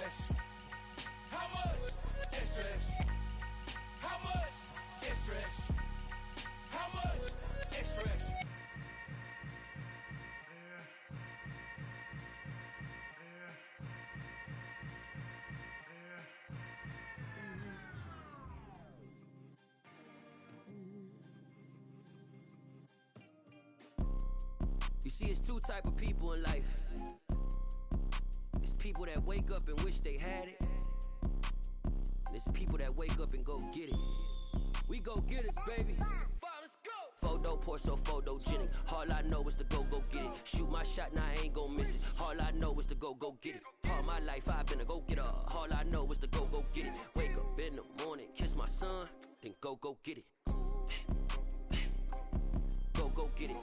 extra? How much? Extra, extra. How much? Extra, extra. How much? Extra, extra. You see, it's two type of people in life. It's people that wake up and wish they had it. And it's people that wake up and go get it. We go get it, baby. Let's go. Photo porso, photogenic. All I know is to go get it. Shoot my shot, now I ain't gon' miss it. All I know is to go get it. All my life I've been a go-getter. All I know is to go get it. Wake up in the morning, kiss my son, then go get it. Go get it.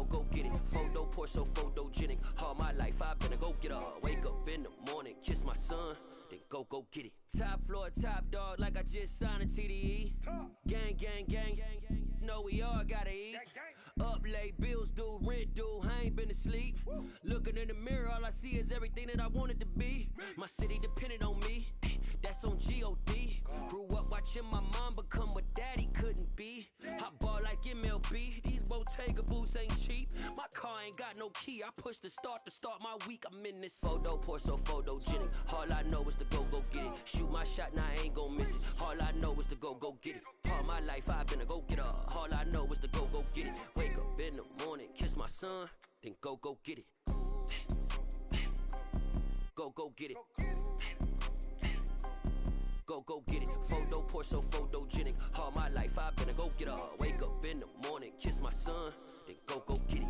Go get it. Photo porso, photogenic. All my life I've been a go-getter. Wake up in the morning, kiss my son, then go get it. Top floor, top dog, like I just signed a TDE. Gang, gang, gang, know we all gotta eat. Up late, bills due, rent due, I ain't been asleep. Looking in the mirror, all I see is everything that I wanted to be. My city depended on me, that's on G.O.D. Grew up watching my mom become what daddy couldn't be. I ball like MLB, these Bottega boots ain't cheap. My car ain't got no key, I push the start to start my week. I'm in this photo porso, photogenic. All I know is to go get it. Shoot my shot, now I ain't gon' miss it. All I know is to go get it. All my life I've been a go-getter. All I know is to go get it. Wake up in the morning, kiss my son, then go get it. Go get it. Go get it. Photo porso, photogenic. All my life I've been a go-getter. Wake up in the morning, kiss my son, then go get it.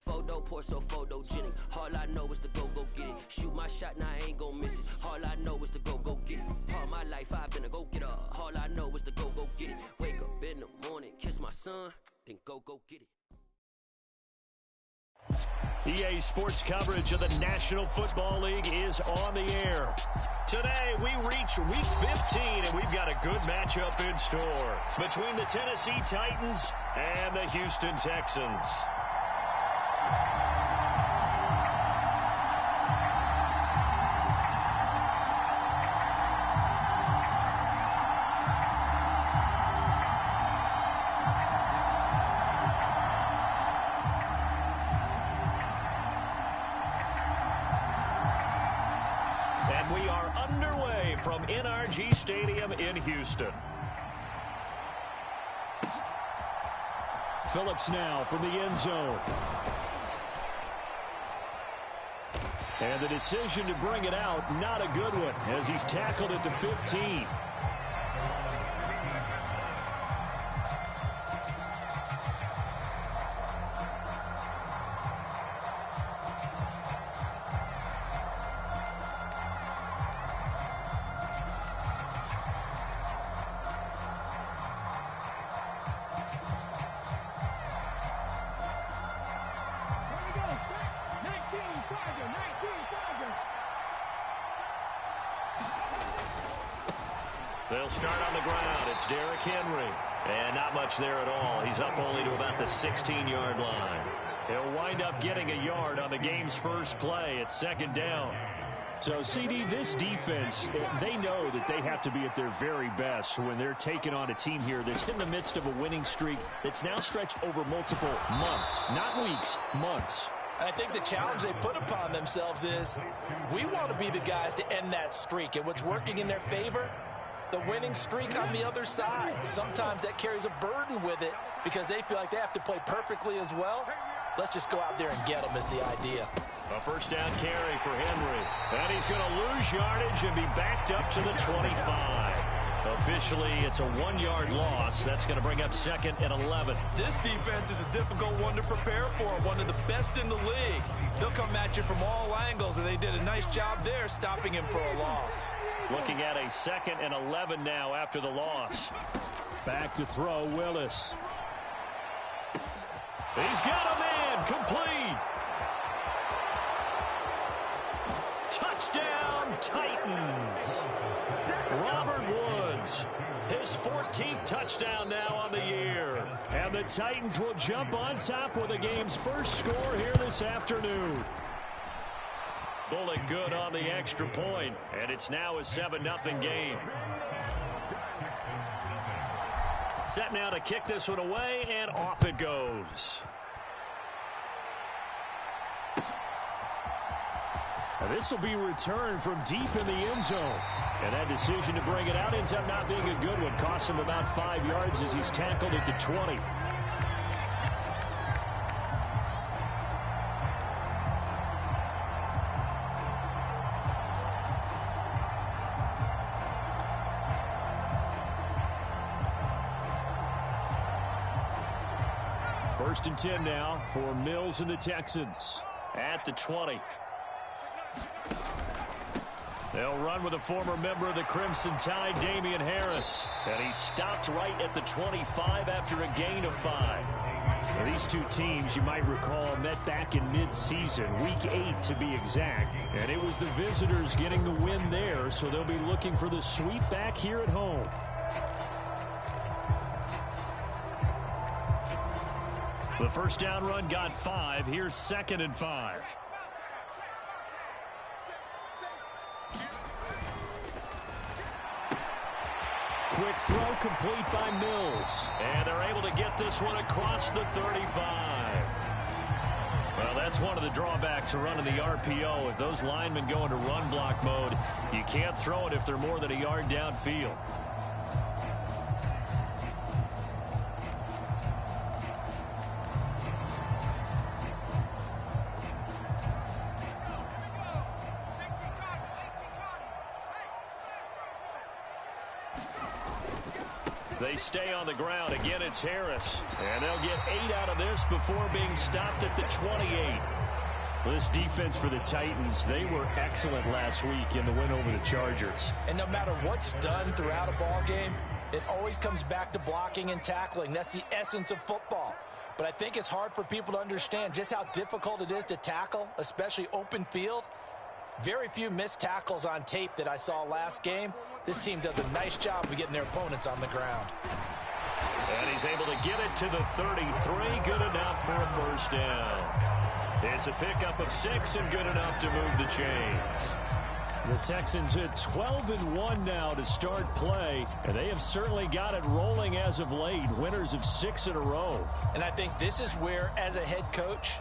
Photo porso, photogenic. All I know is to go get it. Shoot my shot, now I ain't gon' miss it. All I know is to go get it. All my life I've been a go-getter. All I know is to go get it. Wake up in the morning, kiss my son, then go get it. EA Sports coverage of the National Football League is on the air. Today, we reach Week 15, and we've got a good matchup in store between the Tennessee Titans and the Houston Texans. And we are underway from NRG Stadium in Houston. Phillips now from the end zone. And the decision to bring it out, not a good one, as he's tackled at the 15. They'll start on the ground. It's Derrick Henry. And not much there at all. He's up only to about the 16-yard line. He'll wind up getting a yard on the game's first play. It's second down. So, CD, this defense, they know that they have to be at their very best when they're taking on a team here that's in the midst of a winning streak that's now stretched over multiple months. Not weeks, months. I think the challenge they put upon themselves is we want to be the guys to end that streak. And what's working in their favor? The winning streak on the other side. Sometimes that carries a burden with it because they feel like they have to play perfectly as well. Let's just go out there and get them is the idea. A first down carry for Henry. And he's going to lose yardage and be backed up to the 25. Officially, it's a 1-yard loss. That's going to bring up second and 11. This defense is a difficult one to prepare for, one of the best in the league. They'll come at you from all angles, and they did a nice job there stopping him for a loss. Looking at a 2nd and 11 now after the loss. Back to throw, Willis. He's got a man, complete. Touchdown, Titans. Robert Woods, his 14th touchdown now on the year. And the Titans will jump on top with the game's first score here this afternoon. Bullet good on the extra point, and it's now a 7-0 game. Set now to kick this one away, and off it goes. Now this will be returned from deep in the end zone. And that decision to bring it out ends up not being a good one. Costs him about 5 yards as he's tackled at the 20. First and 10 now for Mills and the Texans. At the 20. They'll run with a former member of the Crimson Tide, Damian Harris. And he stopped right at the 25 after a gain of 5. Now, these two teams, you might recall, met back in mid-season, week 8 to be exact. And it was the visitors getting the win there, so they'll be looking for the sweep back here at home. The first down run got 5. Here's 2nd and 5. Quick throw complete by Mills. And they're able to get this one across the 35. Well, that's one of the drawbacks of running the RPO. If those linemen go into run block mode, you can't throw it if they're more than a yard downfield. They stay on the ground. Again, it's Harris. And they'll get 8 out of this before being stopped at the 28. This defense for the Titans, they were excellent last week in the win over the Chargers. And no matter what's done throughout a ball game, it always comes back to blocking and tackling. That's the essence of football. But I think it's hard for people to understand just how difficult it is to tackle, especially open field. Very few missed tackles on tape that I saw last game. This team does a nice job of getting their opponents on the ground. And he's able to get it to the 33. Good enough for a first down. It's a pickup of 6 and good enough to move the chains. The Texans at 12-1 now to start play, and they have certainly got it rolling as of late. Winners of 6 in a row. And I think this is where, as a head coach,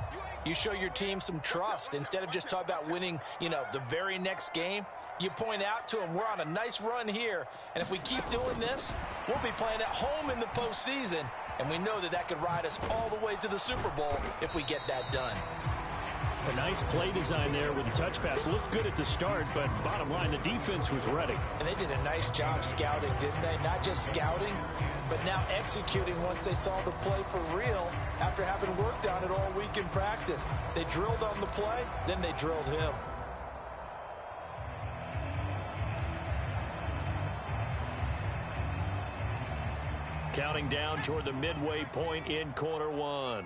you show your team some trust. Instead of just talking about winning, the very next game, you point out to them, we're on a nice run here, and if we keep doing this, we'll be playing at home in the postseason, and we know that could ride us all the way to the Super Bowl if we get that done. A nice play design there with the touch pass. Looked good at the start, but bottom line, the defense was ready. And they did a nice job scouting, didn't they? Not just scouting, but now executing once they saw the play for real after having worked on it all week in practice. They drilled on the play, then they drilled him. Counting down toward the midway point in quarter 1.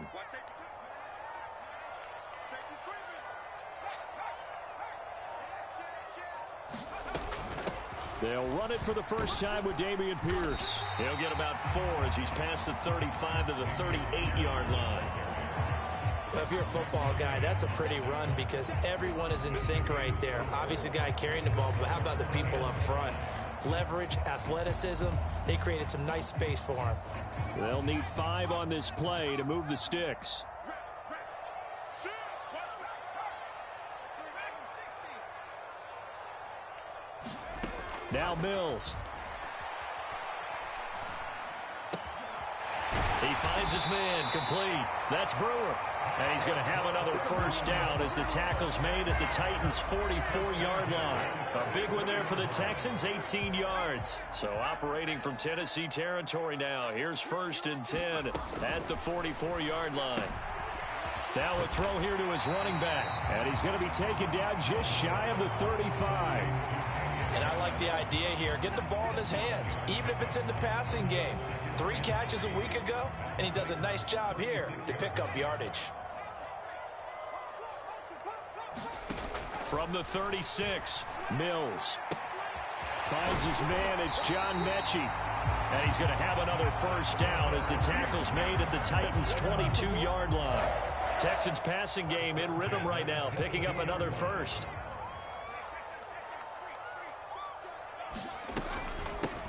They'll run it for the first time with Dameon Pierce. He'll get about 4 as he's past the 35 to the 38-yard line. Well, if you're a football guy, that's a pretty run because everyone is in sync right there. Obviously, the guy carrying the ball, but how about the people up front? Leverage, athleticism, they created some nice space for him. They'll need 5 on this play to move the sticks. Now Mills. He finds his man, complete. That's Brewer. And he's going to have another first down as the tackle's made at the Titans' 44-yard line. A big one there for the Texans, 18 yards. So operating from Tennessee territory now. Here's 1st and 10 at the 44-yard line. Now a throw here to his running back. And he's going to be taken down just shy of the 35. And I like like the idea here. Get the ball in his hands, even if it's in the passing game. 3 catches a week ago, and he does a nice job here to pick up yardage. From the 36, Mills finds his man. It's John Mechie. And he's going to have another first down as the tackle's made at the Titans' 22-yard line. Texans passing game in rhythm right now, picking up another first.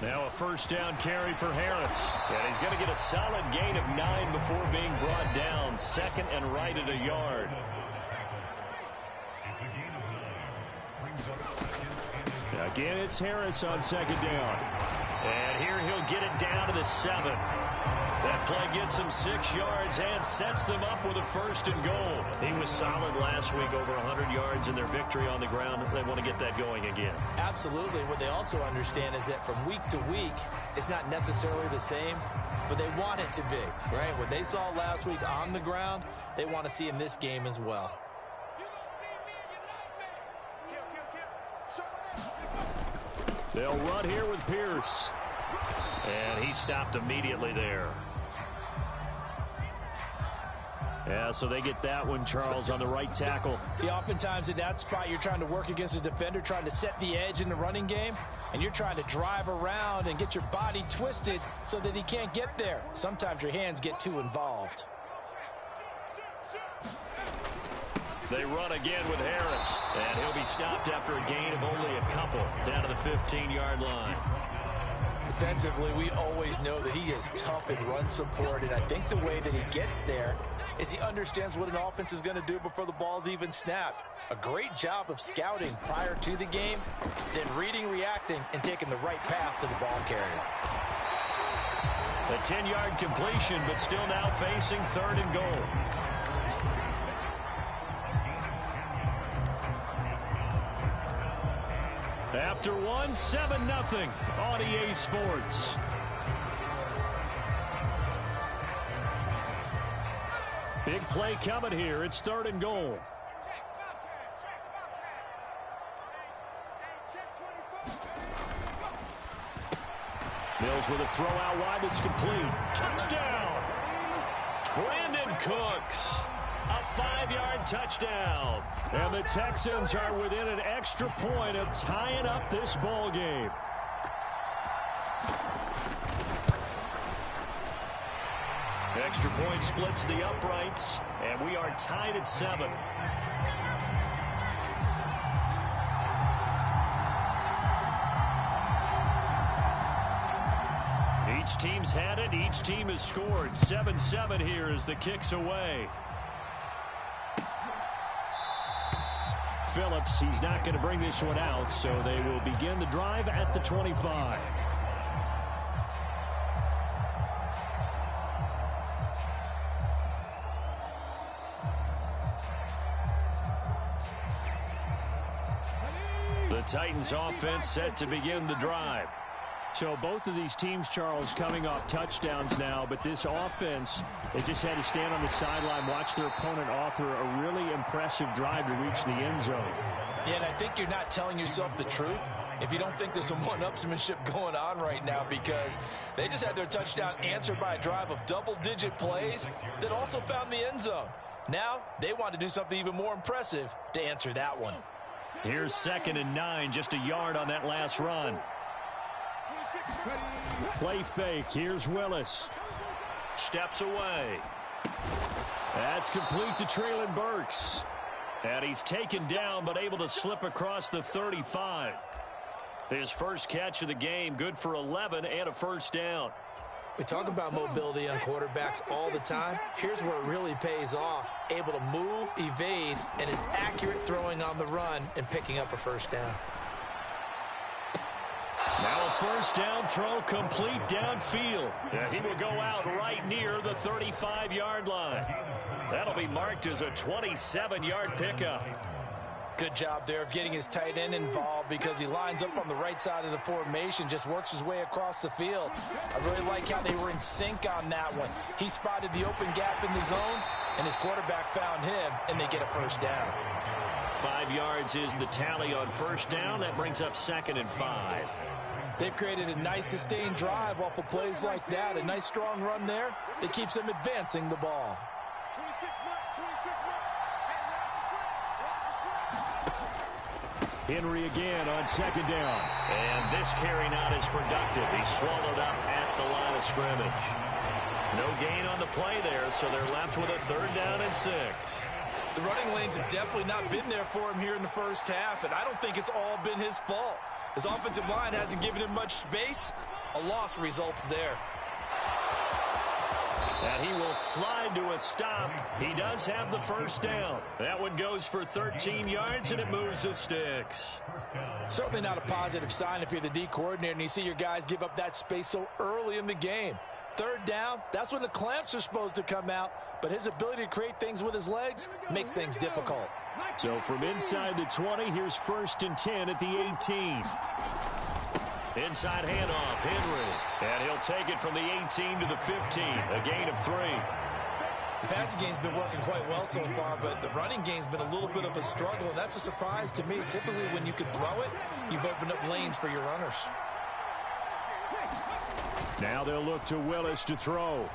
Now a first down carry for Harris. And he's going to get a solid gain of 9 before being brought down. Second and right at a yard. Again, it's Harris on second down. And here he'll get it down to the 7. That play gets him 6 yards and sets them up with a first and goal. He was solid last week, over 100 yards in their victory on the ground. They want to get that going again. Absolutely. What they also understand is that from week to week, it's not necessarily the same, but they want it to be, right? What they saw last week on the ground, they want to see in this game as well. They'll run here with Pierce. And he stopped immediately there. Yeah, so they get that one, Charles, on the right tackle. Yeah, oftentimes in that spot, you're trying to work against a defender, trying to set the edge in the running game, and you're trying to drive around and get your body twisted so that he can't get there. Sometimes your hands get too involved. They run again with Harris, and he'll be stopped after a gain of only a couple down to the 15-yard line. Defensively, we always know that he is tough in run support, and I think the way that he gets there is he understands what an offense is going to do before the ball's even snapped. A great job of scouting prior to the game, then reading, reacting, and taking the right path to the ball carrier. A 10-yard completion, but still now facing 3rd and goal. After 1, 7-0 on EA Sports. Big play coming here. It's 3rd and goal. Mills with a throw out wide that's complete. Touchdown! Brandon Cooks. A 5-yard touchdown. And the Texans are within an extra point of tying up this ball game. Extra point splits the uprights, and we are tied at 7. Each team's had it. Each team has scored. 7-7 here as the kick's away. Phillips, he's not going to bring this one out, so they will begin the drive at the 25. The Titans offense set to begin the drive. So both of these teams, Charles, coming off touchdowns now, but this offense, they just had to stand on the sideline, watch their opponent author a really impressive drive to reach the end zone. Yeah, and I think you're not telling yourself the truth if you don't think there's some one-upsmanship going on right now, because they just had their touchdown answered by a drive of double-digit plays that also found the end zone. Now they want to do something even more impressive to answer that one. Here's 2nd and 9, just a yard on that last run. Play fake. Here's Willis. Steps away. That's complete to Treylon Burks. And he's taken down, but able to slip across the 35. His first catch of the game, good for 11 and a first down. We talk about mobility on quarterbacks all the time. Here's where it really pays off. Able to move, evade, and is accurate throwing on the run and picking up a first down. Now a first down throw complete downfield. And he will go out right near the 35-yard line. That'll be marked as a 27-yard pickup. Good job there of getting his tight end involved, because he lines up on the right side of the formation, just works his way across the field. I really like how they were in sync on that one. He spotted the open gap in the zone, and his quarterback found him, and they get a first down. 5 yards is the tally on first down. That brings up 2nd and 5. They've created a nice sustained drive off of plays like that. A nice strong run there that keeps them advancing the ball. Henry again on 2nd down. And this carry not as productive. He's swallowed up at the line of scrimmage. No gain on the play there, so they're left with a 3rd down and 6. The running lanes have definitely not been there for him here in the first half, and I don't think it's all been his fault. His offensive line hasn't given him much space. A loss results there. And he will slide to a stop. He does have the first down. That one goes for 13 yards, and it moves the sticks. Certainly not a positive sign if you're the D coordinator and you see your guys give up that space so early in the game. 3rd down, that's when the clamps are supposed to come out, but his ability to create things with his legs makes things difficult. So from inside the 20, here's 1st and 10 at the 18. Inside handoff, Henry. And he'll take it from the 18 to the 15, a gain of 3. The passing game's been working quite well so far, but the running game's been a little bit of a struggle, and that's a surprise to me. Typically, when you can throw it, you've opened up lanes for your runners. Now they'll look to Willis to throw.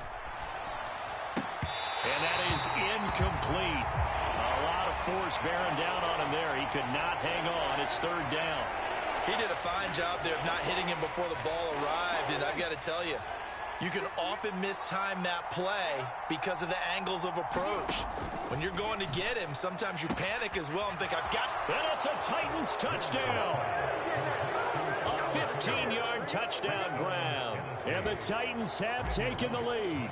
And that is incomplete. A lot of force bearing down on him there. He could not hang on. It's 3rd down. He did a fine job there of not hitting him before the ball arrived, and I've got to tell you, you can often mistime that play because of the angles of approach. When you're going to get him, sometimes you panic as well and think, I've got... And it's a Titans touchdown. A 15-yard touchdown grab. And the Titans have taken the lead.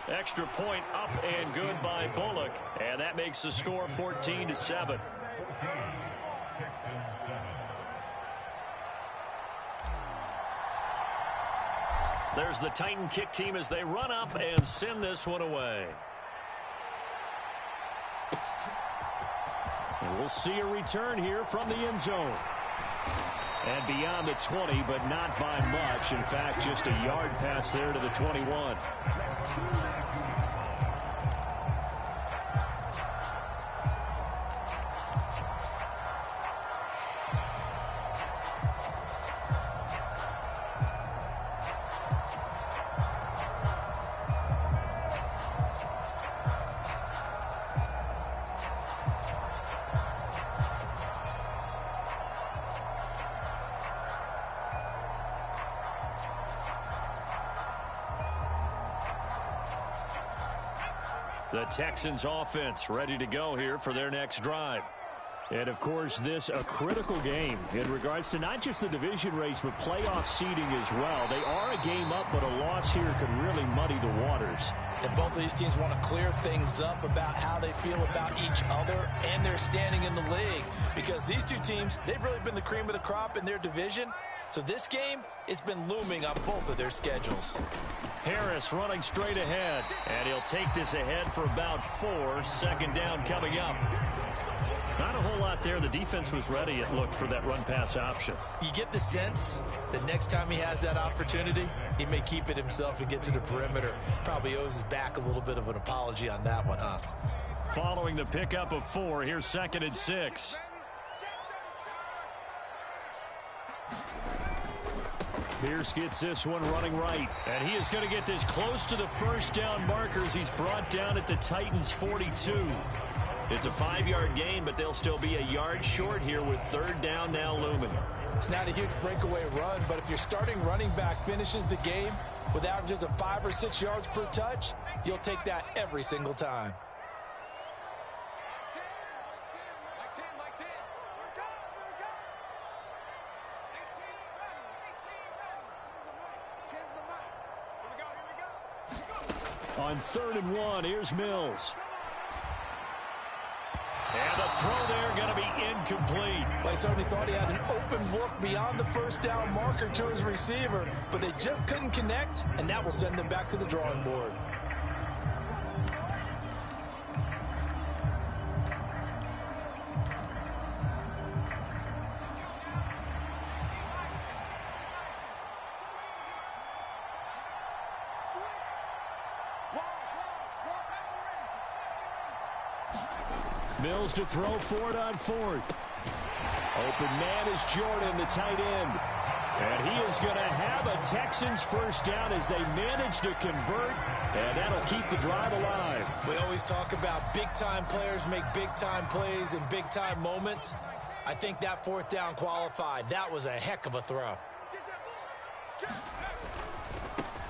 Extra point up and good by Bullock. And that makes the score 14-7. There's the Titan kick team as they run up and send this one away. And we'll see a return here from the end zone. And beyond the 20, but not by much. In fact, just a yard pass there to the 21. The Texans offense ready to go here for their next drive. And, of course, this a critical game in regards to not just the division race, but playoff seeding as well. They are a game up, but a loss here could really muddy the waters. And both of these teams want to clear things up about how they feel about each other and their standing in the league. Because these two teams, they've really been the cream of the crop in their division. So this game, it's been looming on both of their schedules. Harris running straight ahead. And he'll take this ahead for about 4. 2nd down coming up. Not a whole lot there. The defense was ready, it looked, for that run-pass option. You get the sense that next time he has that opportunity, he may keep it himself and get to the perimeter. Probably owes his back a little bit of an apology on that one, huh? Following the pickup of 4, here's 2nd and 6. Pierce gets this one running right. And he is going to get this close to the first down markers. He's brought down at the Titans' 42. It's a 5-yard gain, but they'll still be a yard short here with 3rd down now looming. It's not a huge breakaway run, but if your starting running back finishes the game with averages of 5 or 6 yards per touch, you'll take that every single time. On 3rd and 1, here's Mills. And the throw there going to be incomplete. They certainly thought he had an open look beyond the first down marker to his receiver, but they just couldn't connect, and that will send them back to the drawing board. Mills to throw for it on fourth. Open man is Jordan, the tight end. And he is going to have a Texans first down as they manage to convert, and that'll keep the drive alive. We always talk about big-time players make big-time plays in big-time moments. I think that fourth down qualified. That was a heck of a throw.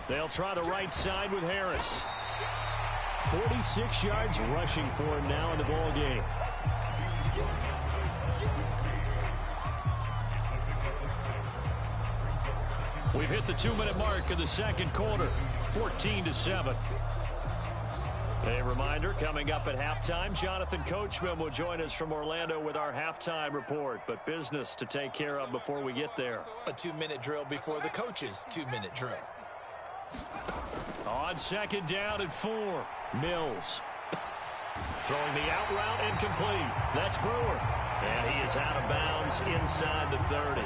They'll try the right side with Harris. 46 yards rushing for him now in the ball game. We've hit the 2-minute mark of the second quarter, 14-7. A reminder, coming up at halftime, Jonathan Coachman will join us from Orlando with our halftime report, but business to take care of before we get there. A 2-minute drill before the coach's 2-minute drill. On second down and 4, Mills. Throwing the out route incomplete. That's Brewer. And he is out of bounds inside the 30.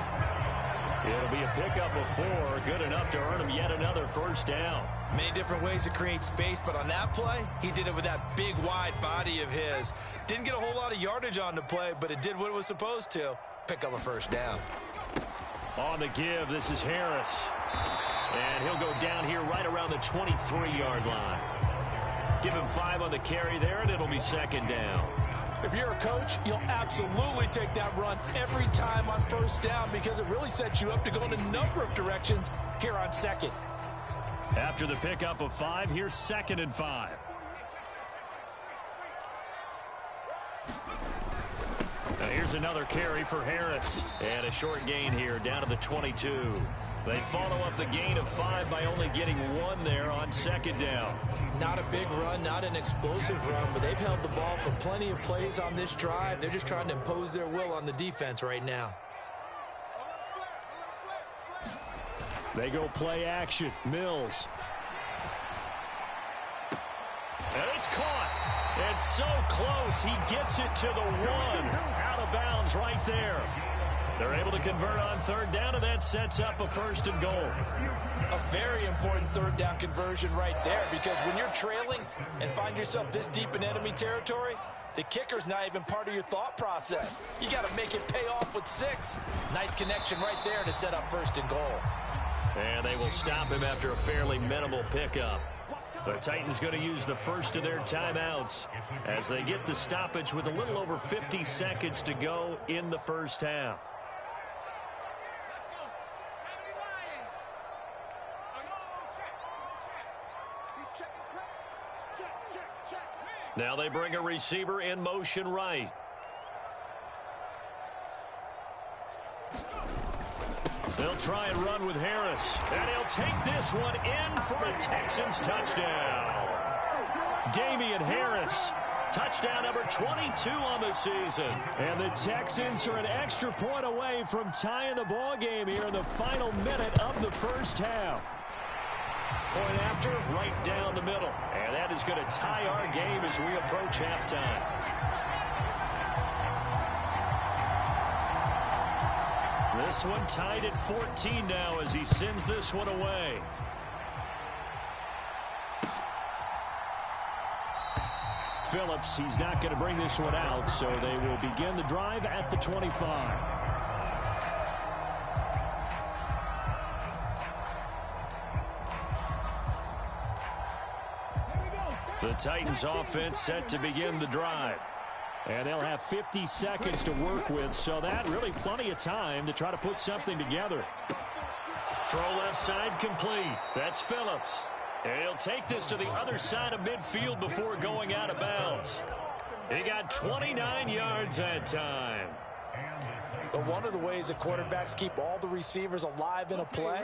It'll be a pickup of 4, good enough to earn him yet another first down. Many different ways to create space, but on that play, he did it with that big, wide body of his. Didn't get a whole lot of yardage on the play, but it did what it was supposed to. Pick up a first down. On the give, this is Harris. And he'll go down here right around the 23-yard line. Give him 5 on the carry there, and it'll be second down. If you're a coach, you'll absolutely take that run every time on first down because it really sets you up to go in a number of directions here on second. After the pickup of 5, here's second and 5. Now here's another carry for Harris. And a short gain here down to the 22. They follow up the gain of 5 by only getting 1 there on second down. Not a big run, not an explosive run, but they've held the ball for plenty of plays on this drive. They're just trying to impose their will on the defense right now. They go play action. Mills. And it's caught. It's so close. He gets it to the 1. Out of bounds right there. They're able to convert on third down, and that sets up a first and goal. A very important third down conversion right there, because when you're trailing and find yourself this deep in enemy territory, the kicker's not even part of your thought process. You got to make it pay off with 6. Nice connection right there to set up first and goal. And they will stop him after a fairly minimal pickup. The Titans going to use the first of their timeouts as they get the stoppage with a little over 50 seconds to go in the first half. Now they bring a receiver in motion right. They'll try and run with Harris. And he'll take this one in for a Texans touchdown. Damian Harris, touchdown number 22 on the season. And the Texans are an extra point away from tying the ball game here in the final minute of the first half. Point after, right down the middle. And that is going to tie our game as we approach halftime. This one tied at 14 now as he sends this one away. Phillips, he's not going to bring this one out, so they will begin the drive at the 25. The Titans offense set to begin the drive. And they'll have 50 seconds to work with, so that really plenty of time to try to put something together. Throw left side complete. That's Phillips. And he'll take this to the other side of midfield before going out of bounds. He got 29 yards that time. But one of the ways that quarterbacks keep all the receivers alive in a play,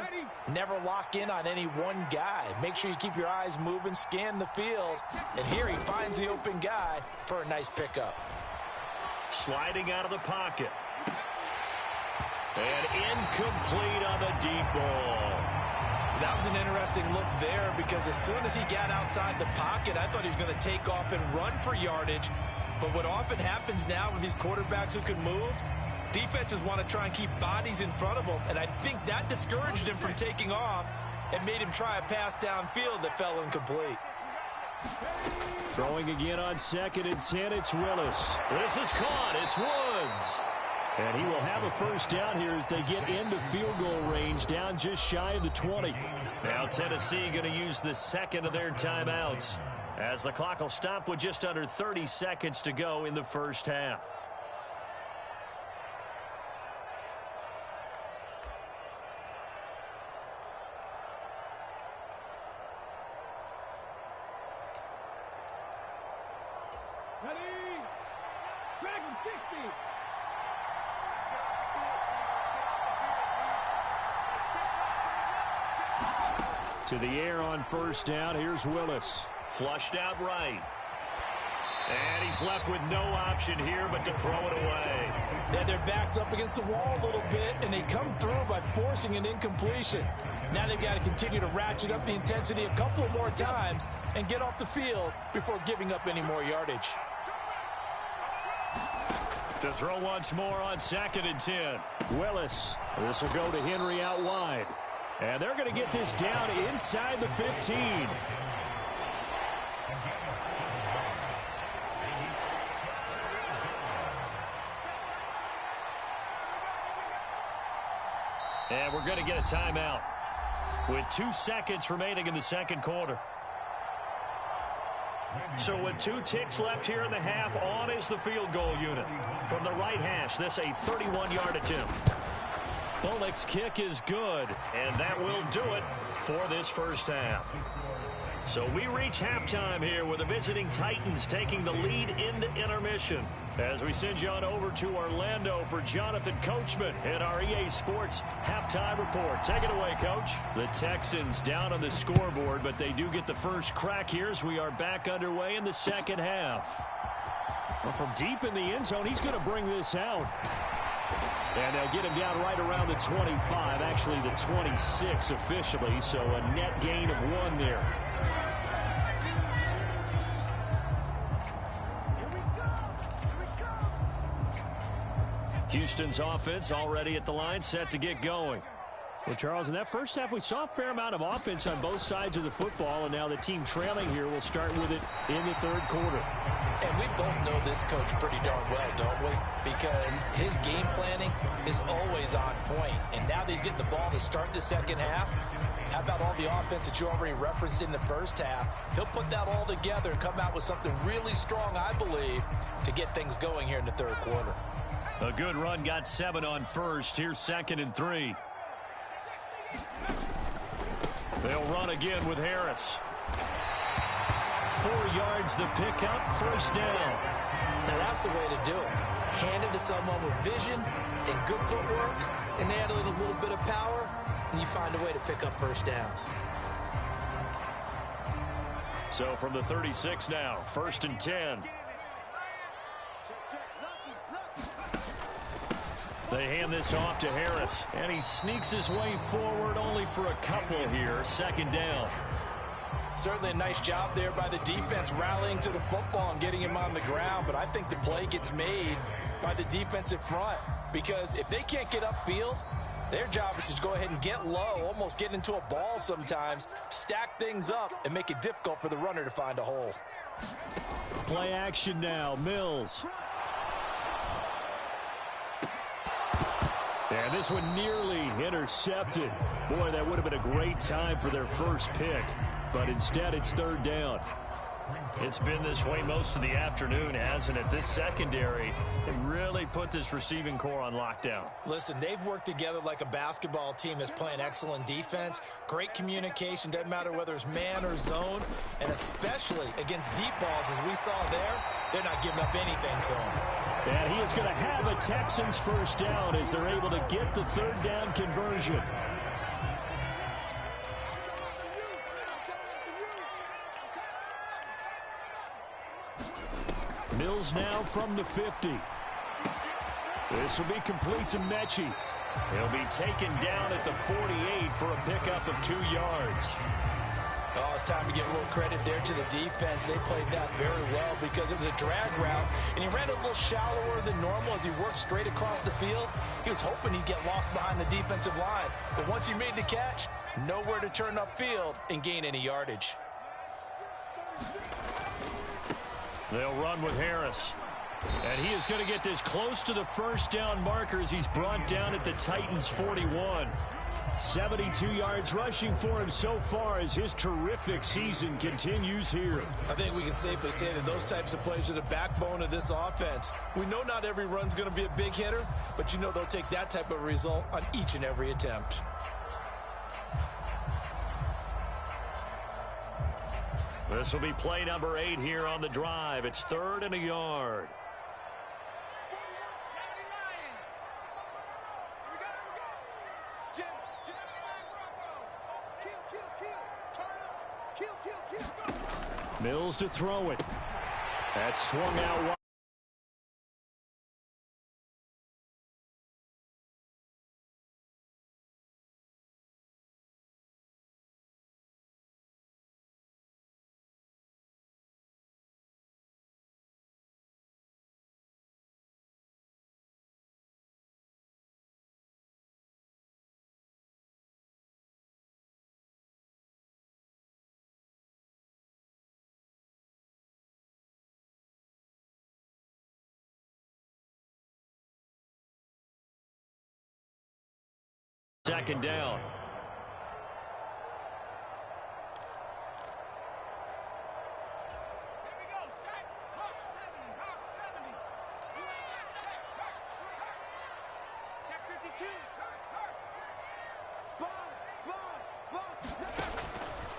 never lock in on any one guy. Make sure you keep your eyes moving, scan the field. And here he finds the open guy for a nice pickup. Sliding out of the pocket. And incomplete on the deep ball. That was an interesting look there because as soon as he got outside the pocket, I thought he was going to take off and run for yardage. But what often happens now with these quarterbacks who can move, defenses want to try and keep bodies in front of them, and I think that discouraged him from taking off and made him try a pass downfield that fell incomplete. Throwing again on 2nd and 10, it's Willis. This is caught. It's Woods. And he will have a first down here as they get into field goal range, down just shy of the 20. Now Tennessee going to use the second of their timeouts, as the clock will stop with just under 30 seconds to go in the first half. To the air on first down. Here's Willis. Flushed out right. And he's left with no option here but to throw it away. They had their backs up against the wall a little bit, and they come through by forcing an incompletion. Now they've got to continue to ratchet up the intensity a couple more times and get off the field before giving up any more yardage. To throw once more on 2nd and 10. Willis. This will go to Henry out wide. And they're going to get this down inside the 15. And we're going to get a timeout with 2 seconds remaining in the second quarter. So with 2 ticks left here in the half, on is the field goal unit. From the right hash, this a 31-yard attempt. Bullock's kick is good, and that will do it for this first half. So we reach halftime here with the visiting Titans taking the lead into intermission. As we send you on over to Orlando for Jonathan Coachman in our EA Sports halftime report. Take it away, Coach. The Texans down on the scoreboard, but they do get the first crack here as we are back underway in the second half. Well, from deep in the end zone, he's going to bring this out. And they'll get him down right around the 25, actually the 26 officially, so a net gain of 1 there. Houston's offense already at the line, set to get going. Well, Charles, in that first half, we saw a fair amount of offense on both sides of the football, and now the team trailing here will start with it in the third quarter. And we both know this coach pretty darn well, don't we? Because his game planning is always on point. And now that he's getting the ball to start the second half, how about all the offense that you already referenced in the first half? He'll put that all together and come out with something really strong, I believe, to get things going here in the third quarter. A good run, got 7 on first. Here's 2nd and 3. They'll run again with Harris. 4 yards the pickup, first down. Now that's the way to do it. Hand it to someone with vision and good footwork, and add a little bit of power, and you find a way to pick up first downs. So from the 36 now, 1st and 10. They hand this off to Harris, and he sneaks his way forward only for a couple here. 2nd down. Certainly a nice job there by the defense rallying to the football and getting him on the ground, but I think the play gets made by the defensive front, because if they can't get upfield, their job is to go ahead and get low, almost get into a ball sometimes, stack things up, and make it difficult for the runner to find a hole. Play action now, Mills. And this one nearly intercepted. Boy, that would have been a great time for their first pick. But instead, it's 3rd down. It's been this way most of the afternoon, hasn't it? This secondary can really put this receiving core on lockdown. Listen, they've worked together like a basketball team that's playing excellent defense. Great communication, doesn't matter whether it's man or zone. And especially against deep balls, as we saw there, they're not giving up anything to them. And he is going to have a Texans first down as they're able to get the 3rd down conversion. Mills now from the 50. This will be complete to Mechie. He'll be taken down at the 48 for a pickup of 2 yards. Oh, it's time to give a little credit there to the defense. They played that very well because it was a drag route, and he ran a little shallower than normal as he worked straight across the field. He was hoping he'd get lost behind the defensive line, but once he made the catch, nowhere to turn upfield and gain any yardage. They'll run with Harris. And he is going to get this close to the first down marker as he's brought down at the Titans' 41. 72 yards rushing for him so far as his terrific season continues here. I think we can safely say that those types of plays are the backbone of this offense. We know not every run's going to be a big hitter, but you know they'll take that type of result on each and every attempt. This will be play number 8 here on the drive. It's 3rd and a yard. Mills to throw it. That's swung out wide. Second down.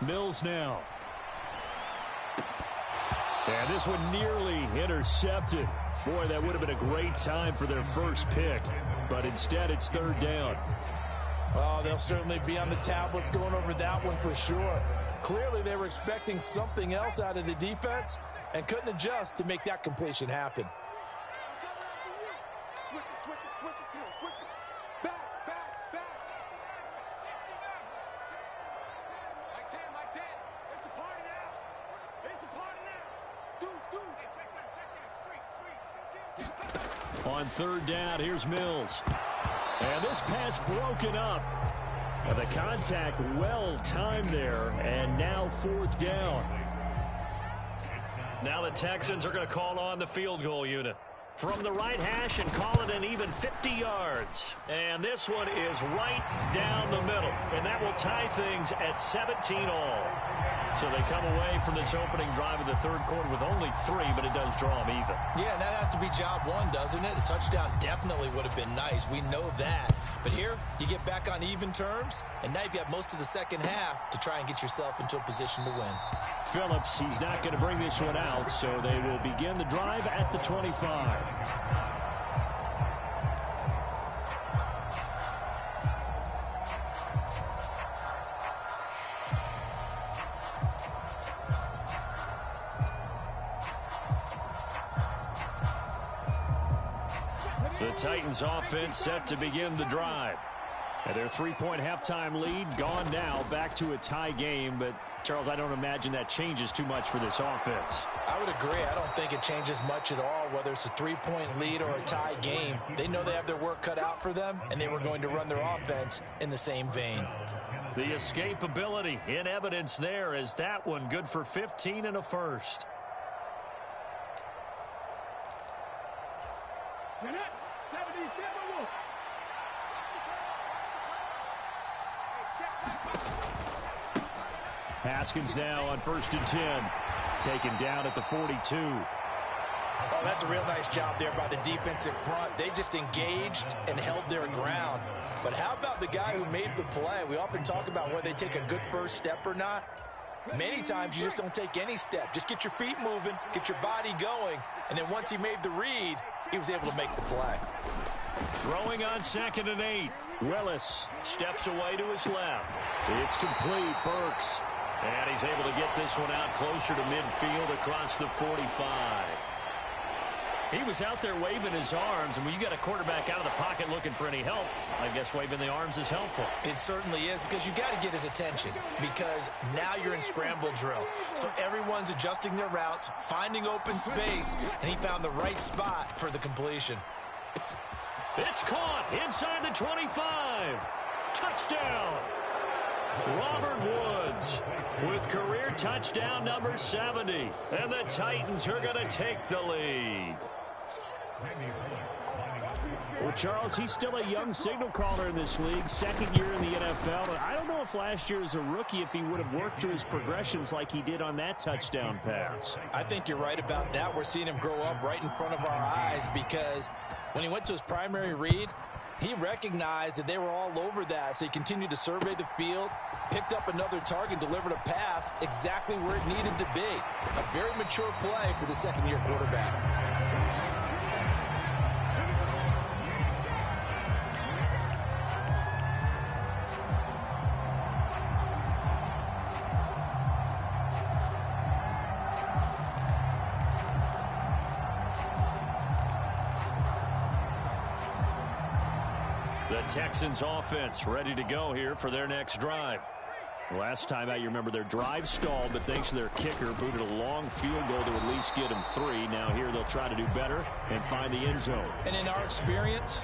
Mills now. And this one nearly intercepted. Boy, that would have been a great time for their first pick. But instead, it's 3rd down. Oh, they'll certainly be on the tablets going over that one for sure. Clearly, they were expecting something else out of the defense and couldn't adjust to make that completion happen. Switch it. Come on, switch it. Back. Like 10. It's a party now. Deuce. Hey, check that. On 3rd down, here's Mills. And this pass broken up. And the contact well timed there. And now 4th down. Now the Texans are going to call on the field goal unit. From the right hash and call it an even 50 yards. And this one is right down the middle. And that will tie things at 17 all. So they come away from this opening drive in the 3rd quarter with only 3, but it does draw them even. Yeah, and that has to be job 1, doesn't it? A touchdown definitely would have been nice. We know that. But here, you get back on even terms, and now you've got most of the second half to try and get yourself into a position to win. Phillips, he's not going to bring this one out, so they will begin the drive at the 25. The Titans offense set to begin the drive. And their 3-point halftime lead gone now, back to a tie game. But, Charles, I don't imagine that changes too much for this offense. I would agree. I don't think it changes much at all, whether it's a 3-point lead or a tie game. They know they have their work cut out for them, and they were going to run their offense in the same vein. The escapability in evidence there is that one good for 15 and a first. Haskins now on 1st and 10. Taken down at the 42. Oh, that's a real nice job there by the defensive front. They just engaged and held their ground. But how about the guy who made the play? We often talk about whether they take a good first step or not. Many times you just don't take any step. Just get your feet moving, get your body going, and then once he made the read, he was able to make the play. Throwing on 2nd and 8. Willis steps away to his left. It's complete. Burks. And he's able to get this one out closer to midfield across the 45. He was out there waving his arms, and when you got a quarterback out of the pocket looking for any help, I guess waving the arms is helpful. It certainly is, because you got to get his attention, because now you're in scramble drill. So everyone's adjusting their routes, finding open space, and he found the right spot for the completion. It's caught inside the 25. Touchdown. Robert Woods with career touchdown number 70. And the Titans are going to take the lead. Well, Charles, he's still a young signal caller in this league, second year in the NFL. But I don't know if last year as a rookie, if he would have worked through his progressions like he did on that touchdown pass. I think you're right about that. We're seeing him grow up right in front of our eyes because when he went to his primary read, he recognized that they were all over that, so he continued to survey the field, picked up another target, delivered a pass exactly where it needed to be. A very mature play for the second-year quarterback. The Texans offense ready to go here for their next drive. Last time out, you remember their drive stalled, but thanks to their kicker, booted a long field goal to at least get them 3. Now here they'll try to do better and find the end zone. And in our experience,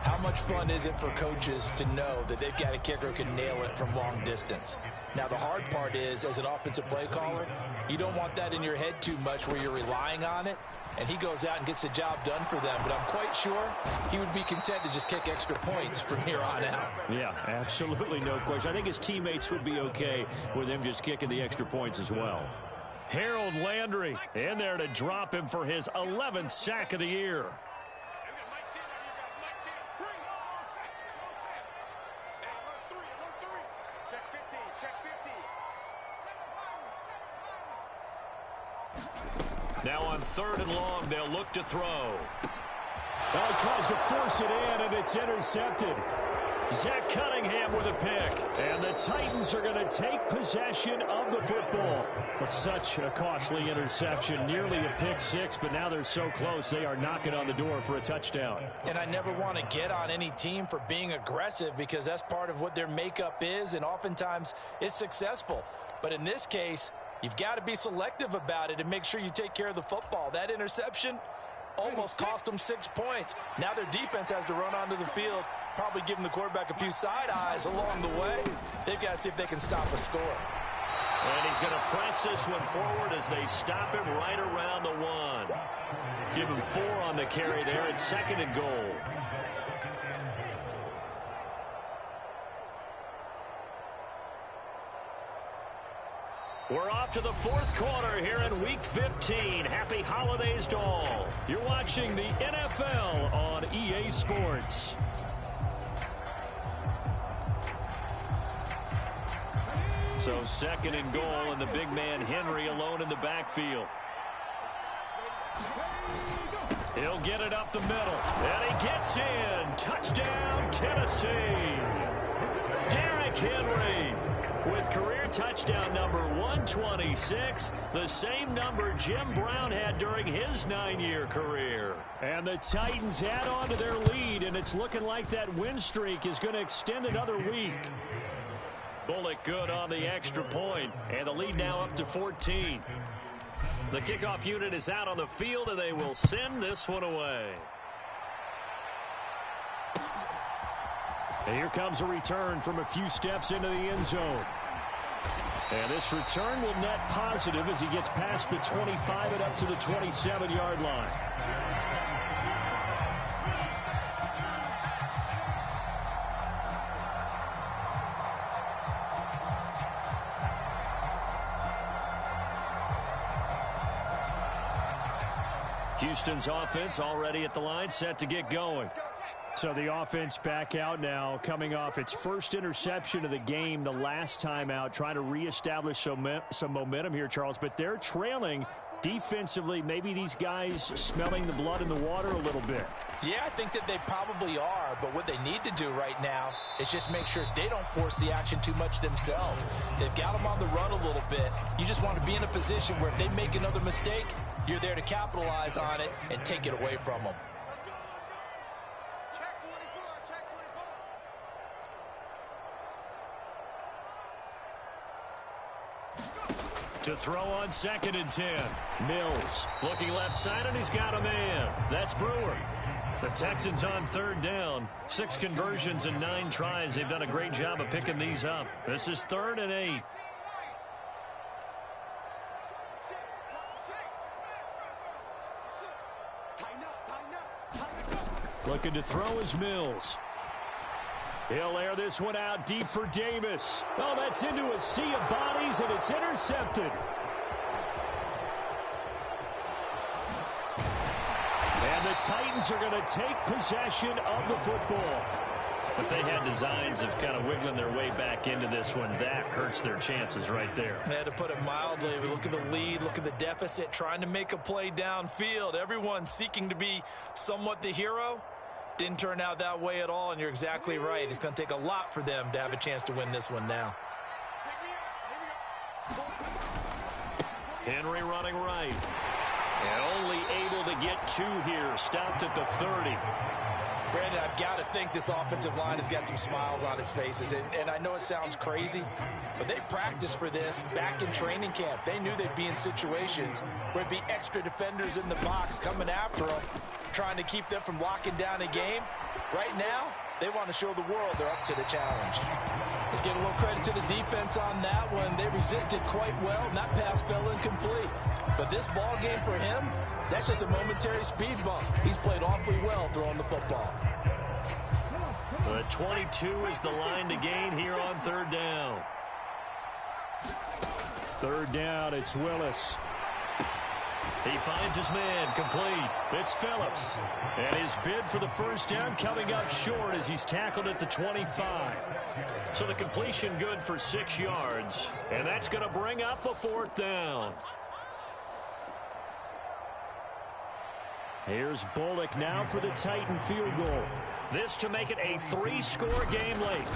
how much fun is it for coaches to know that they've got a kicker who can nail it from long distance? Now, the hard part is, as an offensive play caller, you don't want that in your head too much where you're relying on it. And he goes out and gets the job done for them. But I'm quite sure he would be content to just kick extra points from here on out. Yeah, absolutely no question. I think his teammates would be okay with him just kicking the extra points as well. Harold Landry in there to drop him for his 11th sack of the year. Now on 3rd and long, they'll look to throw. Well, he tries to force it in, and it's intercepted. Zach Cunningham with a pick. And the Titans are going to take possession of the football. But such a costly interception, nearly a pick six, but now they're so close they are knocking on the door for a touchdown. And I never want to get on any team for being aggressive because that's part of what their makeup is, and oftentimes it's successful. But in this case, you've got to be selective about it and make sure you take care of the football. That interception almost cost them 6 points. Now their defense has to run onto the field, probably giving the quarterback a few side eyes along the way. They've got to see if they can stop a score. And he's going to press this one forward as they stop him right around the 1. Give him 4 on the carry there at 2nd and goal. We're off to the 4th quarter here in Week 15. Happy holidays to all. You're watching the NFL on EA Sports. So 2nd and goal, and the big man Henry alone in the backfield. He'll get it up the middle, and he gets in. Touchdown, Tennessee. Derrick Henry with career touchdown number 126, the same number Jim Brown had during his 9-year career. And the Titans add on to their lead, and it's looking like that win streak is going to extend another week. Bullock good on the extra point, and the lead now up to 14. The kickoff unit is out on the field, and they will send this one away. And here comes a return from a few steps into the end zone. And this return will net positive as he gets past the 25 and up to the 27-yard line. Houston's offense already at the line, set to get going. So the offense back out now, coming off its first interception of the game the last time out, trying to reestablish some momentum here, Charles. But they're trailing defensively. Maybe these guys smelling the blood in the water a little bit. Yeah, I think that they probably are, but what they need to do right now is just make sure they don't force the action too much themselves. They've got them on the run a little bit. You just want to be in a position where if they make another mistake, you're there to capitalize on it and take it away from them. To throw on 2nd and 10. Mills looking left side, and he's got a man. That's Brewer. The Texans on third down. 6 conversions and 9 tries. They've done a great job of picking these up. This is 3rd and 8. Looking to throw is Mills. He'll air this one out deep for Davis. Oh, that's into a sea of bodies, and it's intercepted. And the Titans are going to take possession of the football. If they had designs of kind of wiggling their way back into this one, that hurts their chances right there. Yeah, to put it mildly, we look at the lead, look at the deficit, trying to make a play downfield. Everyone seeking to be somewhat the hero. Didn't turn out that way at all, and you're exactly right. It's going to take a lot for them to have a chance to win this one now. Henry running right. And only able to get 2 here. Stopped at the 30. Brandon, I've got to think this offensive line has got some smiles on its faces. And I know it sounds crazy, but they practiced for this back in training camp. They knew they'd be in situations where there'd be extra defenders in the box coming after them, trying to keep them from locking down a game. Right now, they want to show the world they're up to the challenge. Let's give a little credit to the defense on that one. They resisted quite well, and that pass fell incomplete. But this ball game for him, that's just a momentary speed bump. He's played awfully well throwing the football. The 22 is the line to gain here on 3rd down. 3rd down, it's Willis. He finds his man, complete. It's Phillips. And his bid for the 1st down coming up short as he's tackled at the 25. So the completion good for 6 yards. And that's going to bring up a 4th down. Here's Bullock now for the Titan field goal. This to make it a 3-score game late.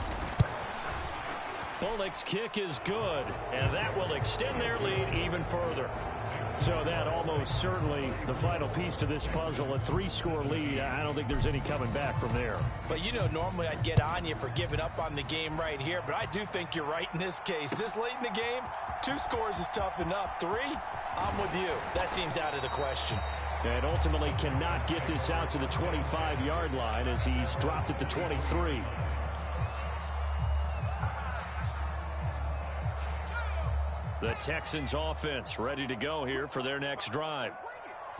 Bullock's kick is good, and that will extend their lead even further. So that almost certainly the final piece to this puzzle, a 3-score lead. I don't think there's any coming back from there. But, you know, normally I'd get on you for giving up on the game right here, but I do think you're right in this case. This late in the game, 2 scores is tough enough. 3, I'm with you. That seems out of the question. And ultimately cannot get this out to the 25-yard line as he's dropped at the 23. The Texans offense ready to go here for their next drive.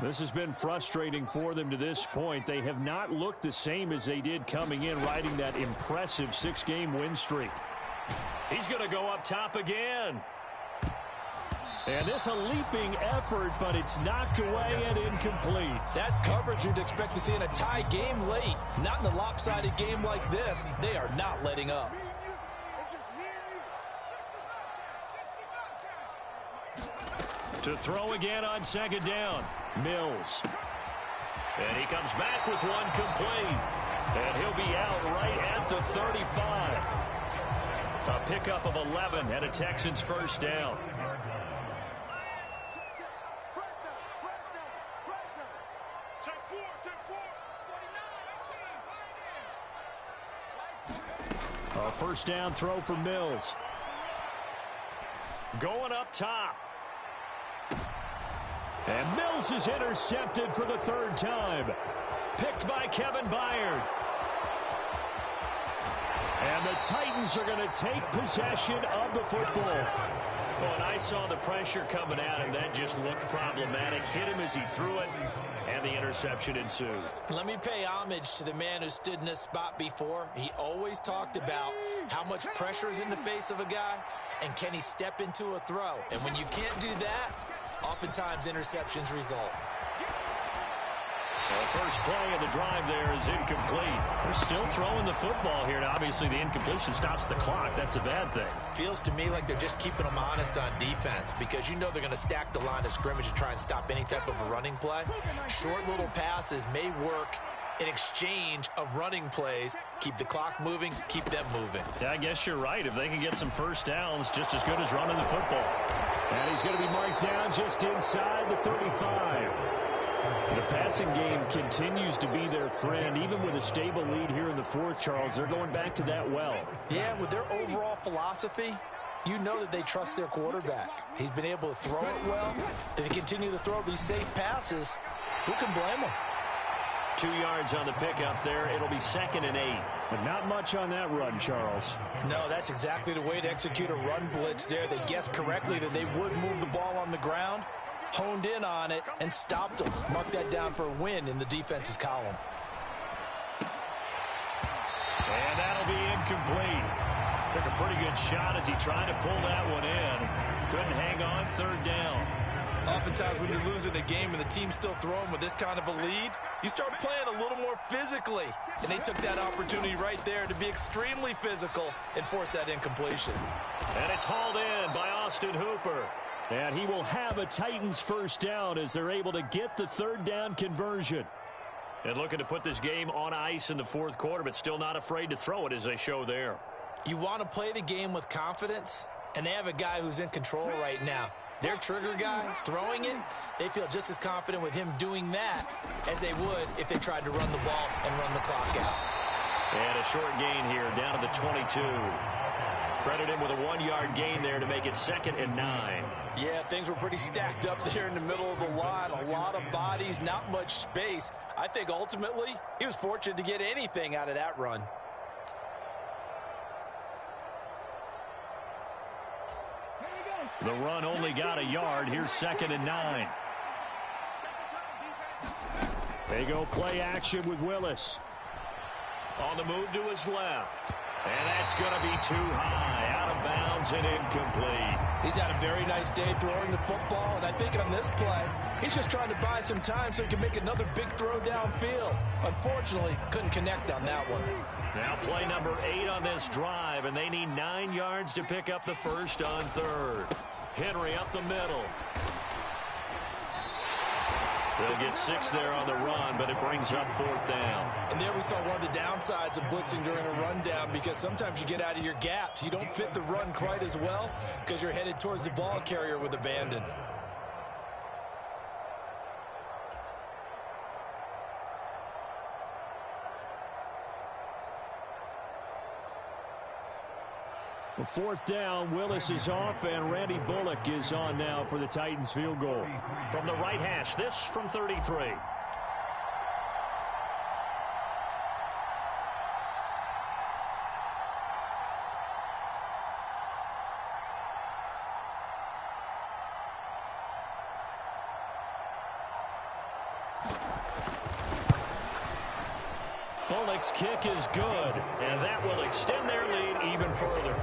This has been frustrating for them to this point. They have not looked the same as they did coming in, riding that impressive 6-game win streak. He's going to go up top again. And this a leaping effort, but it's knocked away and incomplete. That's coverage you'd expect to see in a tie game late. Not in a lopsided game like this. They are not letting up. To throw again on 2nd down. Mills. And he comes back with one complete. And he'll be out right at the 35. A pickup of 11 and a Texans 1st down. A 1st down throw for Mills. Going up top. And Mills is intercepted for the 3rd time. Picked by Kevin Byard. And the Titans are going to take possession of the football. Well, and I saw the pressure coming at him. That just looked problematic. Hit him as he threw it, and the interception ensued. Let me pay homage to the man who stood in this spot before. He always talked about how much pressure is in the face of a guy, and can he step into a throw. And when you can't do that, oftentimes interceptions result. The first play of the drive there is incomplete. They're still throwing the football here. Now, obviously, the incompletion stops the clock. That's a bad thing. Feels to me like they're just keeping them honest on defense because you know they're going to stack the line of scrimmage and try and stop any type of a running play. Short little passes may work in exchange of running plays. Keep the clock moving, keep them moving. Yeah, I guess you're right. If they can get some 1st downs, just as good as running the football. And he's going to be marked down just inside the 35. The passing game continues to be their friend. Even with a stable lead here in the 4th, Charles, they're going back to that well. Yeah, with their overall philosophy, you know that they trust their quarterback. He's been able to throw it well. If they continue to throw these safe passes, who can blame them? 2 yards on the pickup there. It'll be 2nd and 8. But not much on that run, Charles. No, that's exactly the way to execute a run blitz there. They guessed correctly that they would move the ball on the ground, honed in on it, and stopped them. Mark that down for a win in the defense's column. And that'll be incomplete. Took a pretty good shot as he tried to pull that one in. Couldn't hang on, 3rd down. Oftentimes when you're losing a game and the team's still throwing with this kind of a lead, you start playing a little more physically. And they took that opportunity right there to be extremely physical and force that incompletion. And it's hauled in by Austin Hooper. And he will have a Titans 1st down as they're able to get the 3rd down conversion. And looking to put this game on ice in the 4th quarter, but still not afraid to throw it as they show there. You want to play the game with confidence, and they have a guy who's in control right now. Their trigger guy, throwing it, they feel just as confident with him doing that as they would if they tried to run the ball and run the clock out. And a short gain here, down to the 22. Credit him with a 1-yard gain there to make it 2nd and 9. Yeah, things were pretty stacked up there in the middle of the line. A lot of bodies, not much space. I think ultimately he was fortunate to get anything out of that run. The run only got a yard. Here's 2nd and 9. They go play action with Willis. On the move to his left. And that's going to be too high. Out of bounds and incomplete. He's had a very nice day throwing the football, and I think on this play, he's just trying to buy some time so he can make another big throw downfield. Unfortunately, couldn't connect on that one. Now play number 8 on this drive, and they need 9 yards to pick up the 1st on 3rd. Henry up the middle. They'll get 6 there on the run, but it brings up 4th down. And there we saw one of the downsides of blitzing during a rundown, because sometimes you get out of your gaps. You don't fit the run quite as well because you're headed towards the ball carrier with abandon. The 4th down, Willis is off, and Randy Bullock is on now for the Titans field goal. From the right hash, this from 33. Bullock's kick is good, and that will extend their lead even further.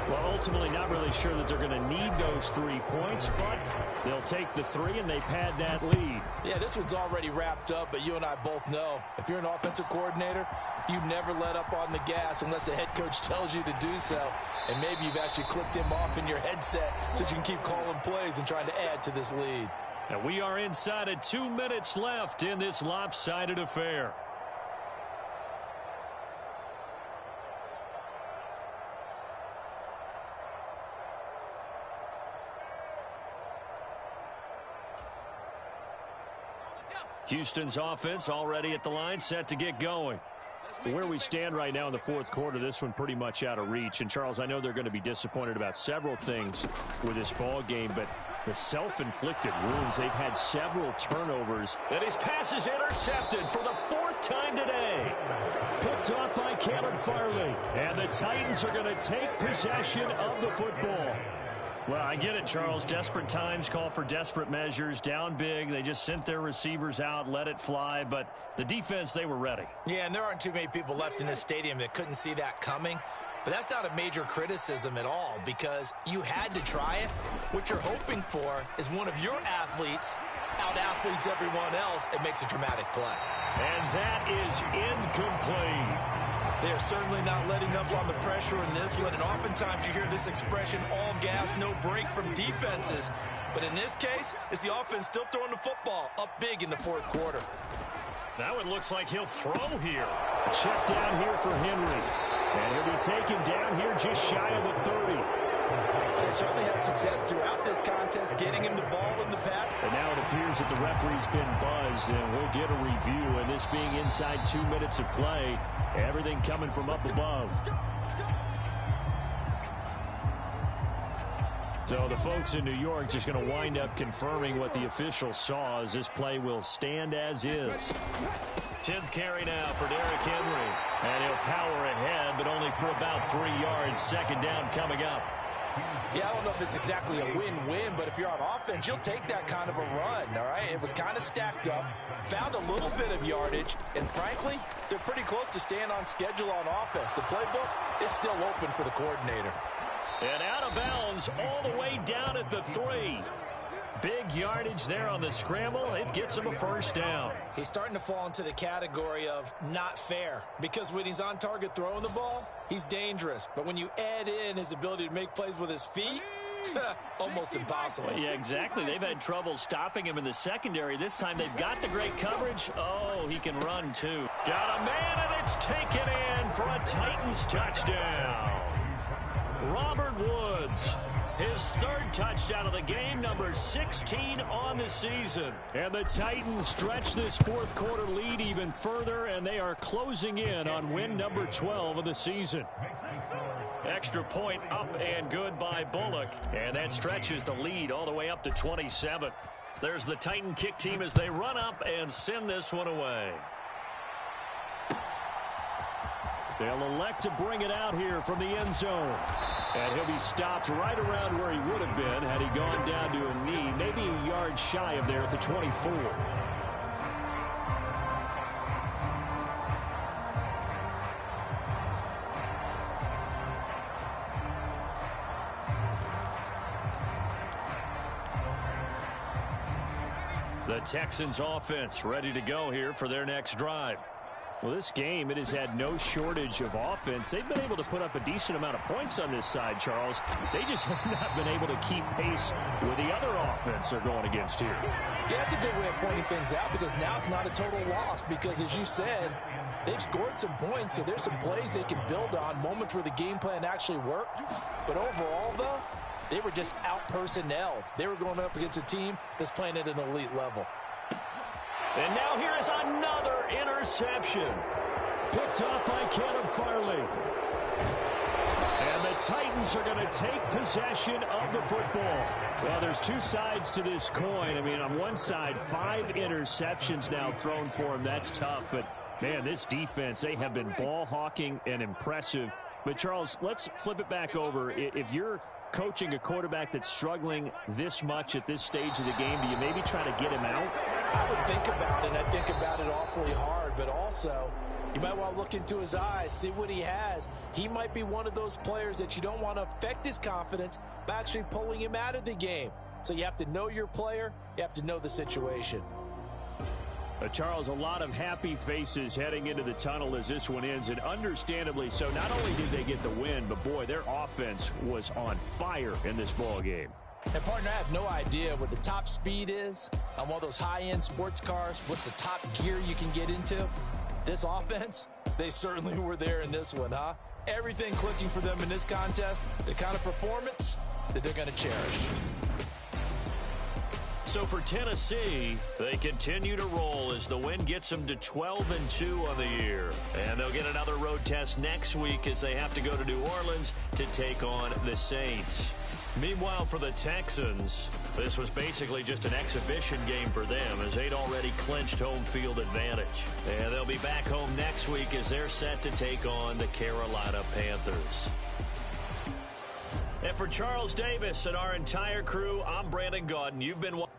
Well, ultimately not really sure that they're going to need those 3 points, but they'll take the 3 and they pad that lead. Yeah, this one's already wrapped up, but you and I both know if you're an offensive coordinator, you never let up on the gas unless the head coach tells you to do so. And maybe you've actually clicked him off in your headset so you can keep calling plays and trying to add to this lead. And we are inside of 2 minutes left in this lopsided affair. Houston's offense already at the line, set to get going. Where we stand right now in the 4th quarter, this one pretty much out of reach. And, Charles, I know they're going to be disappointed about several things with this ball game, but the self-inflicted wounds, they've had several turnovers. And his pass is intercepted for the 4th time today. Picked off by Caleb Farley. And the Titans are going to take possession of the football. Well, I get it, Charles. Desperate times call for desperate measures. Down big. They just sent their receivers out, let it fly. But the defense, they were ready. Yeah, and there aren't too many people left in this stadium that couldn't see that coming. But that's not a major criticism at all, because you had to try it. What you're hoping for is one of your athletes out-athletes everyone else and makes a dramatic play. And that is incomplete. They are certainly not letting up on the pressure in this one, and oftentimes you hear this expression, all gas, no break from defenses. But in this case, it's the offense still throwing the football up big in the 4th quarter. Now it looks like he'll throw here. Check down here for Henry. And he'll be taken down here just shy of the 30. They certainly had success throughout this contest, getting him the ball in the path. And now it appears that the referee's been buzzed, and we'll get a review. And this being inside 2 minutes of play, everything coming from up above. So the folks in New York just going to wind up confirming what the official saw, as this play will stand as is. 10th carry now for Derrick Henry. And he'll power ahead, but only for about 3 yards. Second down coming up. Yeah, I don't know if it's exactly a win-win, but if you're on offense, you'll take that kind of a run, all right? It was kind of stacked up, found a little bit of yardage, and frankly, they're pretty close to staying on schedule on offense. The playbook is still open for the coordinator. And out of bounds all the way down at the 3. Big yardage there on the scramble. It gets him a first down. He's starting to fall into the category of not fair, because when he's on target throwing the ball, he's dangerous. But when you add in his ability to make plays with his feet, almost impossible. Well, yeah, exactly. They've had trouble stopping him in the secondary. This time they've got the great coverage. Oh, he can run too. Got a man, and it's taken in for a Titans touchdown. Robert Woods, his third touchdown of the game, number 16 on the season. And the Titans stretch this fourth quarter lead even further, and they are closing in on win number 12 of the season. Extra point up and good by Bullock, and that stretches the lead all the way up to 27. There's the Titan kick team as they run up and send this one away. They'll elect to bring it out here from the end zone. And he'll be stopped right around where he would have been had he gone down to a knee, maybe a yard shy of there at the 24. The Texans offense ready to go here for their next drive. Well, this game, it has had no shortage of offense. They've been able to put up a decent amount of points on this side, Charles. They just have not been able to keep pace with the other offense they're going against here. Yeah, that's a good way of pointing things out, because now it's not a total loss, because as you said, they've scored some points, so there's some plays they can build on, moments where the game plan actually worked. But overall, though, they were just out-personnelled. They were going up against a team that's playing at an elite level. And now here is another interception. Picked off by Caleb Farley. And the Titans are going to take possession of the football. Well, there's two sides to this coin. I mean, on one side, 5 interceptions now thrown for him. That's tough. But, man, this defense, they have been ball hawking and impressive. But, Charles, let's flip it back over. If you're coaching a quarterback that's struggling this much at this stage of the game, do you maybe try to get him out? I would think about it. I think about it awfully hard, but also you might want to look into his eyes, see what he has. He might be one of those players that you don't want to affect his confidence by actually pulling him out of the game. So you have to know your player. You have to know the situation. Charles, a lot of happy faces heading into the tunnel as this one ends, and understandably so. Not only did they get the win, but, boy, their offense was on fire in this ball game. And, partner, I have no idea what the top speed is on one of those high-end sports cars. What's the top gear you can get into? This offense, they certainly were there in this one, huh? Everything clicking for them in this contest, the kind of performance that they're going to cherish. So for Tennessee, they continue to roll as the win gets them to 12-2 on the year. And they'll get another road test next week as they have to go to New Orleans to take on the Saints. Meanwhile, for the Texans, this was basically just an exhibition game for them as they'd already clinched home field advantage. And they'll be back home next week as they're set to take on the Carolina Panthers. And for Charles Davis and our entire crew, I'm Brandon Gaudin. You've been watching.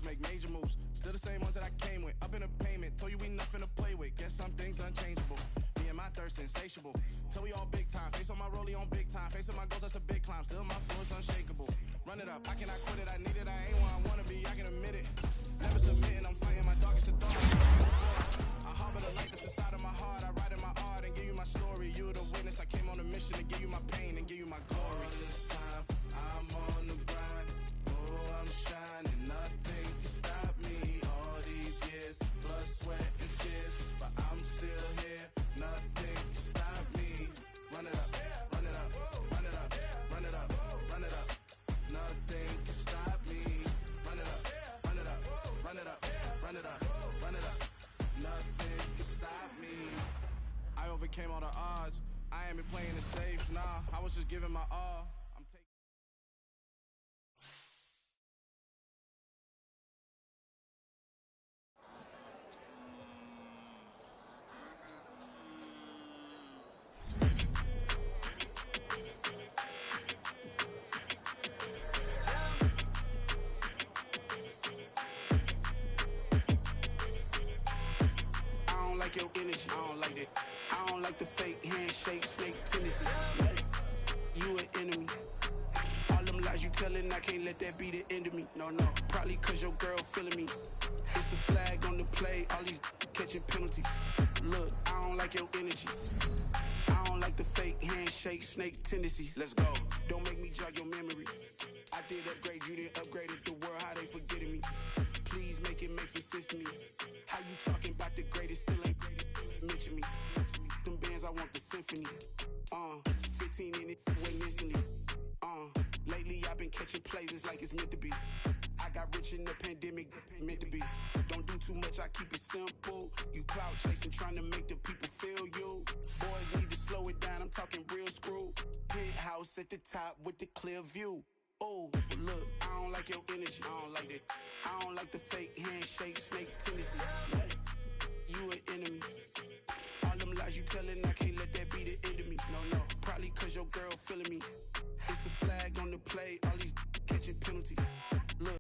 Make major moves, still the same ones that I came with. Up in a payment, told you we nothing to play with. Guess some things unchangeable. Me and my thirst insatiable. Till we all big time. Face on my rollie on big time. Facing my goals, that's a big climb. Still my flow is unshakable. Run it up, I cannot quit it. I need it, I ain't where I wanna be. I can admit it. Never submitting, I'm fighting my darkest of thoughts. I harbor the light that's inside of my heart. I write in my art and give you my story. You the witness. I came on a mission to give you my pain and give you my glory. All this time, I'm on the grind. Oh, I'm shining. Nothing can stop me. All these years, blood, sweat, and tears. But I'm still here. Nothing can stop me. ain't been playing it safe, nah. I was just giving my all. I'm taking. I don't like your energy. I don't like that. I don't like the fake handshake, snake tendency. You an enemy. All them lies you telling, I can't let that be the end of me. No, no. Probably cause your girl feeling me. It's a flag on the play, all these catching penalties. Look, I don't like your energy. I don't like the fake handshake, snake tendency. Let's go. Don't make me jog your memory. I did upgrade, you didn't upgrade it. The world, how they forgetting me. Please make it make some sense to me. How you talking about the greatest, still ain't greatest, still ain't mention me. Them bands, I want the symphony. 15 in it, waiting instantly. Lately I've been catching plays, it's like it's meant to be. I got rich in the pandemic, meant to be. Don't do too much, I keep it simple. You clout chasing, trying to make the people feel you. Boys need to slow it down, I'm talking real screw. Penthouse at the top with the clear view. Oh, look, I don't like your energy, I don't like that. I don't like the fake handshake, snake tendency. You an enemy.